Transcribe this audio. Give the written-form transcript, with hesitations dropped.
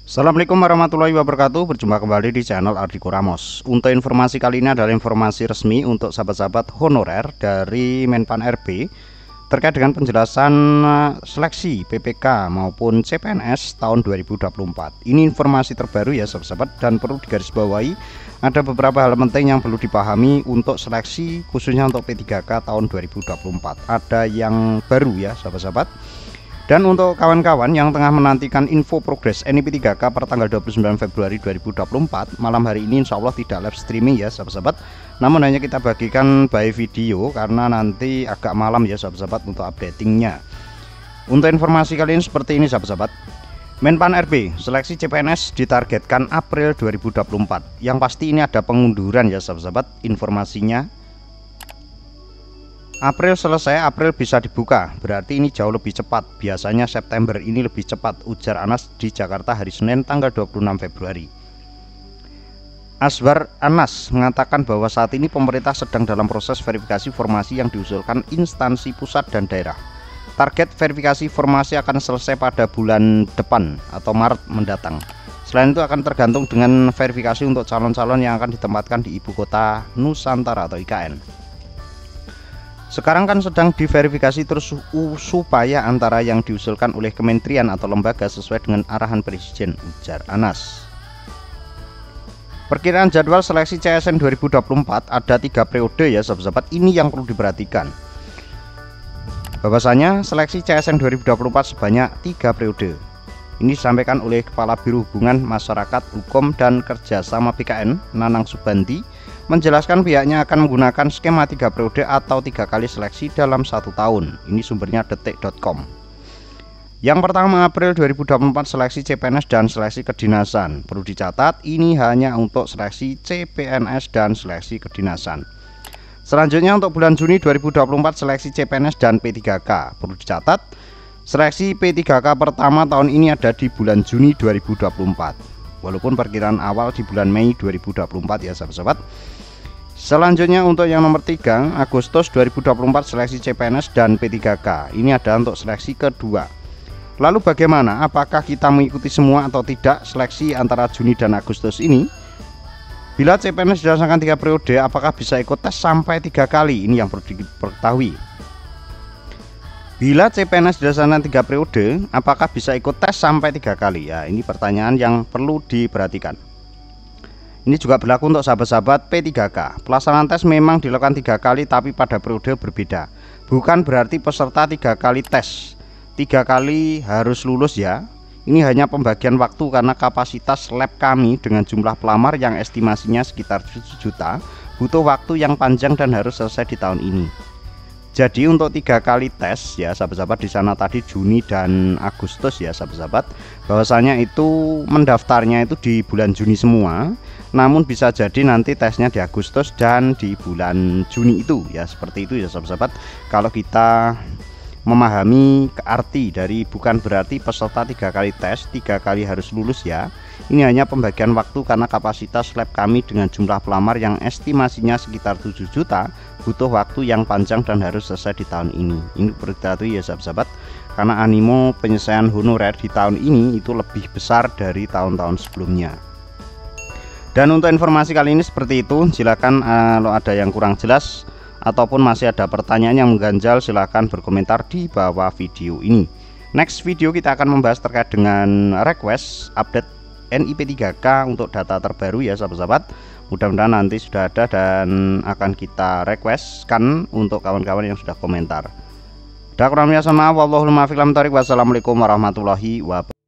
Assalamualaikum warahmatullahi wabarakatuh. Berjumpa kembali di channel Ardiko Ramos. Untuk informasi kali ini adalah informasi resmi untuk sahabat-sahabat honorer dari Menpan RB terkait dengan penjelasan seleksi PPK maupun CPNS tahun 2024. Ini informasi terbaru ya sahabat-sahabat, dan perlu digarisbawahi ada beberapa hal penting yang perlu dipahami untuk seleksi khususnya untuk P3K tahun 2024. Ada yang baru ya sahabat-sahabat. Dan untuk kawan-kawan yang tengah menantikan info progres NIP3K per tanggal 29 Februari 2024, malam hari ini insya Allah tidak live streaming ya sahabat-sahabat, namun hanya kita bagikan by video karena nanti agak malam ya sahabat-sahabat untuk updatingnya. Untuk informasi kali ini seperti ini sahabat-sahabat. Menpan RB seleksi CPNS ditargetkan April 2024. Yang pasti ini ada pengunduran ya sahabat-sahabat. Informasinya April selesai, April bisa dibuka, berarti ini jauh lebih cepat. Biasanya September ini lebih cepat, ujar Anas di Jakarta hari Senin tanggal 26 Februari. Aswar Anas mengatakan bahwa saat ini pemerintah sedang dalam proses verifikasi formasi yang diusulkan instansi pusat dan daerah. Target verifikasi formasi akan selesai pada bulan depan atau Maret mendatang. Selain itu akan tergantung dengan verifikasi untuk calon-calon yang akan ditempatkan di Ibu Kota Nusantara atau IKN. Sekarang kan sedang diverifikasi terus supaya antara yang diusulkan oleh kementerian atau lembaga sesuai dengan arahan Presiden, ujar Anas. Perkiraan jadwal seleksi CSN 2024 ada 3 periode ya sahabat-sahabat. Ini yang perlu diperhatikan. Bahwasanya seleksi CSN 2024 sebanyak 3 periode. Ini disampaikan oleh Kepala Biro Hubungan Masyarakat Hukum dan Kerjasama BKN Nanang Subandi, menjelaskan pihaknya akan menggunakan skema 3 periode atau 3 kali seleksi dalam 1 tahun. Ini sumbernya detik.com. Yang pertama April 2024 seleksi CPNS dan seleksi kedinasan. Perlu dicatat ini hanya untuk seleksi CPNS dan seleksi kedinasan. Selanjutnya untuk bulan Juni 2024 seleksi CPNS dan P3K. Perlu dicatat seleksi P3K pertama tahun ini ada di bulan Juni 2024. Walaupun perkiraan awal di bulan Mei 2024 ya sahabat-sahabat. Selanjutnya untuk yang nomor 3 Agustus 2024 seleksi CPNS dan P3K. Ini ada untuk seleksi kedua. Lalu bagaimana? Apakah kita mengikuti semua atau tidak seleksi antara Juni dan Agustus ini? Bila CPNS dirasakan 3 periode, apakah bisa ikut tes sampai 3 kali? Ini yang perlu diketahui. Bila CPNS dirasakan 3 periode, apakah bisa ikut tes sampai 3 kali? Ya, ini pertanyaan yang perlu diperhatikan. Ini juga berlaku untuk sahabat-sahabat P3K. Pelaksanaan tes memang dilakukan 3 kali tapi pada periode berbeda. Bukan berarti peserta 3 kali tes 3 kali harus lulus ya. Ini hanya pembagian waktu karena kapasitas lab kami dengan jumlah pelamar yang estimasinya sekitar 7 juta butuh waktu yang panjang dan harus selesai di tahun ini. Jadi untuk 3 kali tes ya sahabat-sahabat, di sana tadi Juni dan Agustus ya sahabat-sahabat, bahwasanya itu mendaftarnya itu di bulan Juni semua, namun bisa jadi nanti tesnya di Agustus dan di bulan Juni itu ya, seperti itu ya sahabat-sahabat. Kalau kita memahami arti dari bukan berarti peserta 3 kali tes 3 kali harus lulus ya. Ini hanya pembagian waktu karena kapasitas lab kami dengan jumlah pelamar yang estimasinya sekitar 7 juta butuh waktu yang panjang dan harus selesai di tahun ini. Ini perlu diketahui ya sahabat-sahabat, karena animo penyelesaian honorer di tahun ini itu lebih besar dari tahun-tahun sebelumnya. Dan untuk informasi kali ini seperti itu. Silakan kalau ada yang kurang jelas ataupun masih ada pertanyaan yang mengganjal, silahkan berkomentar di bawah video ini. Next video kita akan membahas terkait dengan request update NIP3K untuk data terbaru ya sahabat-sahabat. Mudah-mudahan nanti sudah ada dan akan kita requestkan untuk kawan-kawan yang sudah komentar. Wassalamualaikum warahmatullahi wabarakatuh.